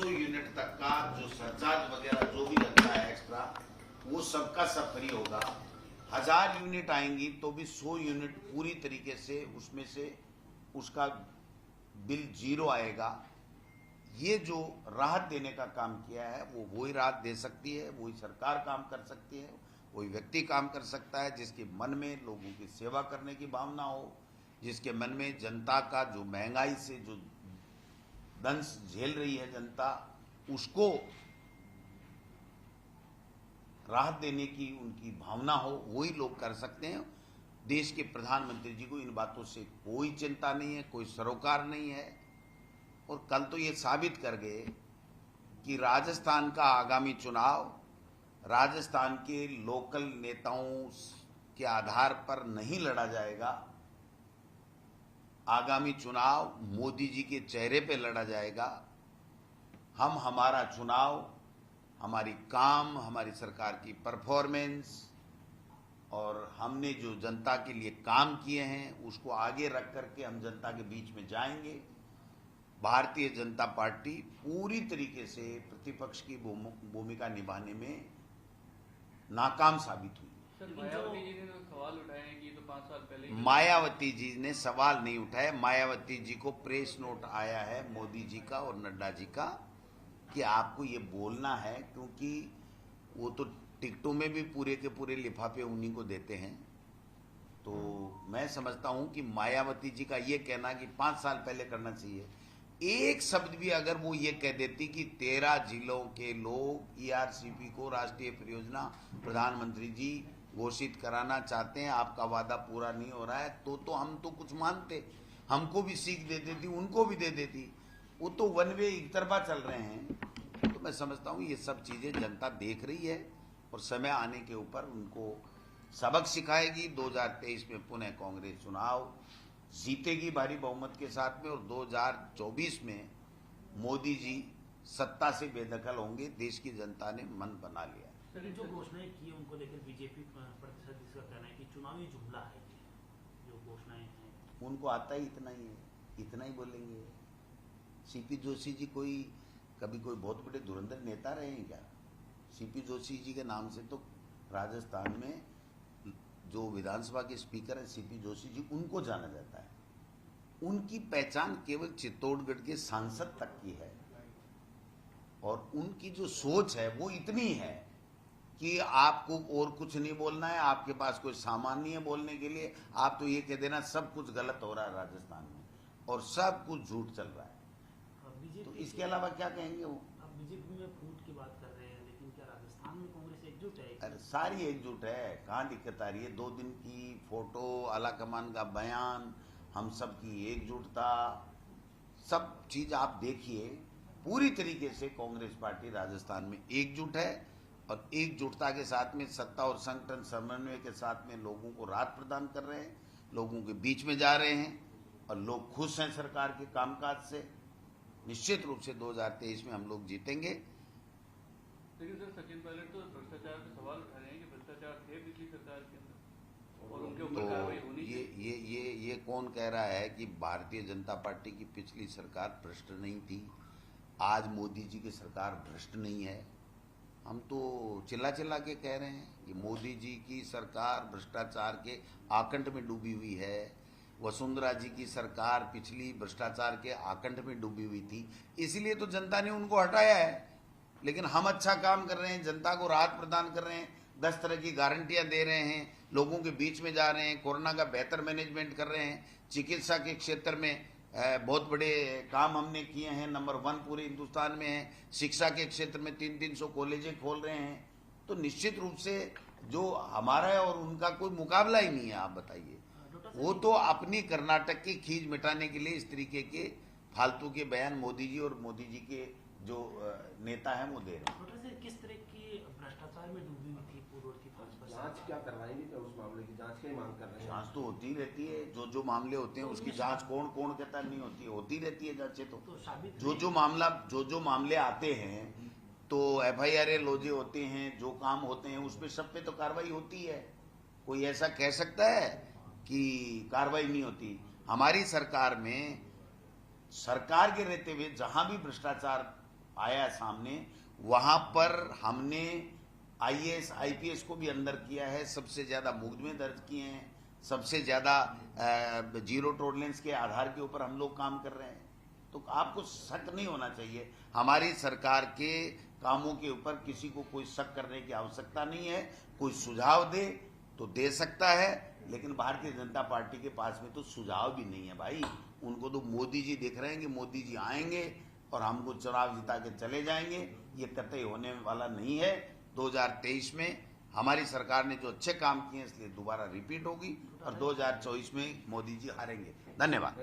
500 unit तक का जो सरचार्ज वगैरह जो भी लगता है एक्स्ट्रा, वो सबका सब फ्री होगा। 1000 यूनिट आएंगी तो भी 100 यूनिट पूरी तरीके से उसमें से उसका बिल जीरो आएगा। ये जो राहत देने का काम किया है वो वही राहत दे सकती है, वही सरकार काम कर सकती है, वही व्यक्ति काम कर सकता है जिसके मन में लोगों की सेवा करने की भावना हो, जिसके मन में जनता का जो महंगाई से जो दंश झेल रही है जनता, उसको राहत देने की उनकी भावना हो, वही लोग कर सकते हैं। देश के प्रधानमंत्री जी को इन बातों से कोई चिंता नहीं है, कोई सरोकार नहीं है। और कल तो ये साबित कर गए कि राजस्थान का आगामी चुनाव राजस्थान के लोकल नेताओं के आधार पर नहीं लड़ा जाएगा। आगामी चुनाव मोदी जी के चेहरे पे लड़ा जाएगा। हम हमारा चुनाव, हमारी काम, हमारी सरकार की परफॉर्मेंस और हमने जो जनता के लिए काम किए हैं उसको आगे रख करके हम जनता के बीच में जाएंगे। भारतीय जनता पार्टी पूरी तरीके से प्रतिपक्ष की भूमिका निभाने में नाकाम साबित हुई। मायावती जी ने तो सवाल उठाए हैं कि ये तो 5 साल पहले मायावती जी ने सवाल नहीं उठाया। मायावती जी को प्रेस नोट आया है मोदी जी का और नड्डा जी का कि आपको ये बोलना है, क्योंकि वो तो टिकटों में भी पूरे के पूरे लिफाफे उन्हीं को देते हैं। तो मैं समझता हूं कि मायावती जी का ये कहना कि 5 साल पहले करना चाहिए, एक शब्द भी अगर वो ये कह देती कि 13 जिलों के लोग ईआरसीपी को राष्ट्रीय परियोजना प्रधानमंत्री जी घोषित कराना चाहते हैं, आपका वादा पूरा नहीं हो रहा है, तो हम तो कुछ मानते, हमको भी सीख दे देती, उनको भी दे देती। वो तो वन वे एक तरफा चल रहे हैं। तो मैं समझता हूँ ये सब चीजें जनता देख रही है और समय आने के ऊपर उनको सबक सिखाएगी। 2023 में पुनः कांग्रेस चुनाव जीतेगी भारी बहुमत के साथ में, और 2024 में मोदी जी सत्ता से बेदखल होंगे। देश की जनता ने मन बना लिया। जो घोषणाएं की उनको लेकर बीजेपी प्रतिशत इसका कहना है कि चुनावी जुमला है, जो घोषणाएं हैं उनको आता ही इतना ही है, इतना ही बोलेंगे। सीपी जोशी जी कभी कोई बहुत बड़े धुरंधर नेता रहे हैं क्या? सीपी जोशी जी के नाम से तो राजस्थान में जो विधानसभा के स्पीकर है सीपी जोशी जी, उनको जाना जाता है। उनकी पहचान केवल चित्तौड़गढ़ के सांसद तक की है, और उनकी जो सोच है वो इतनी है कि आपको और कुछ नहीं बोलना है, आपके पास कोई सामान नहीं है बोलने के लिए, आप तो ये कह देना सब कुछ गलत हो रहा है राजस्थान में और सब कुछ झूठ चल रहा है। तो इसके अलावा क्या कहेंगे वो? अब बीजेपी में फूट की बात कर रहे हैं, लेकिन क्या राजस्थान में कांग्रेस एकजुट है? अरे सारी एकजुट है, कहाँ दिक्कत आ रही है? 2 दिन की फोटो, आलाकमान का बयान, हम सब की एकजुटता, सब चीज आप देखिए। पूरी तरीके से कांग्रेस पार्टी राजस्थान में एकजुट है, और एकजुटता के साथ में सत्ता और संगठन समन्वय के साथ में लोगों को राहत प्रदान कर रहे हैं, लोगों के बीच में जा रहे हैं, और लोग खुश हैं सरकार के कामकाज से। निश्चित रूप से 2023 में हम लोग जीतेंगे। लेकिन सर, सचिन पायलट तो भ्रष्टाचार पे सवाल उठा रहे हैं कि भ्रष्टाचार थे पिछली सरकार के अंदर और उनके ऊपर कार्रवाई होनी चाहिए। ये कौन कह रहा है कि भारतीय जनता पार्टी की पिछली सरकार भ्रष्ट नहीं थी? आज मोदी जी की सरकार भ्रष्ट नहीं है। हम तो चिल्ला चिल्ला के कह रहे हैं कि मोदी जी की सरकार भ्रष्टाचार के आकंठ में डूबी हुई है। वसुंधरा जी की सरकार पिछली भ्रष्टाचार के आकंठ में डूबी हुई थी, इसलिए तो जनता ने उनको हटाया है। लेकिन हम अच्छा काम कर रहे हैं, जनता को राहत प्रदान कर रहे हैं, 10 तरह की गारंटियां दे रहे हैं, लोगों के बीच में जा रहे हैं, कोरोना का बेहतर मैनेजमेंट कर रहे हैं, चिकित्सा के क्षेत्र में बहुत बड़े काम हमने किए हैं, नंबर 1 पूरे हिंदुस्तान में है। शिक्षा के क्षेत्र में 300 कॉलेजें खोल रहे हैं। तो निश्चित रूप से जो हमारा है और उनका कोई मुकाबला ही नहीं है। आप बताइए, वो तो अपनी कर्नाटक की खींच मिटाने के लिए इस तरीके के फालतू के बयान मोदी जी और मोदी जी के जो नेता हैं वो दे रहे हैं। किस तरह की भ्रष्टाचार में डूबी हुई थी पूर्ववर्ती भाजपा? जांच क्या करवाएंगे क्या? उस मामले की जांच की मांग कर रहे हैं। जांच तो होती रहती है, जो मामले होते हैं उसकी जांच कौन कहता नहीं होती, होती रहती है जांचें। तो जो मामले आते हैं तो FIR लॉजे होते हैं, जो काम होते हैं उसमें सब पे तो कार्रवाई होती है। कोई ऐसा कह सकता है कि कार्रवाई नहीं होती? हमारी सरकार में सरकार के रहते हुए जहां भी भ्रष्टाचार आया सामने, वहां पर हमने IAS IPS को भी अंदर किया है, सबसे ज्यादा मुकदमे दर्ज किए हैं, सबसे ज्यादा जीरो टॉलरेंस के आधार के ऊपर हम लोग काम कर रहे हैं। तो आपको शक नहीं होना चाहिए, हमारी सरकार के कामों के ऊपर किसी को कोई शक करने की आवश्यकता नहीं है। कोई सुझाव दे तो दे सकता है, लेकिन भारतीय जनता पार्टी के पास में तो सुझाव भी नहीं है भाई। उनको तो मोदी जी दिख रहे हैं कि मोदी जी आएंगे और हमको चुनाव जिता के चले जाएंगे, ये कतई होने वाला नहीं है। 2023 में हमारी सरकार ने जो अच्छे काम किए इसलिए दोबारा रिपीट होगी और 2024 में मोदी जी हारेंगे। धन्यवाद।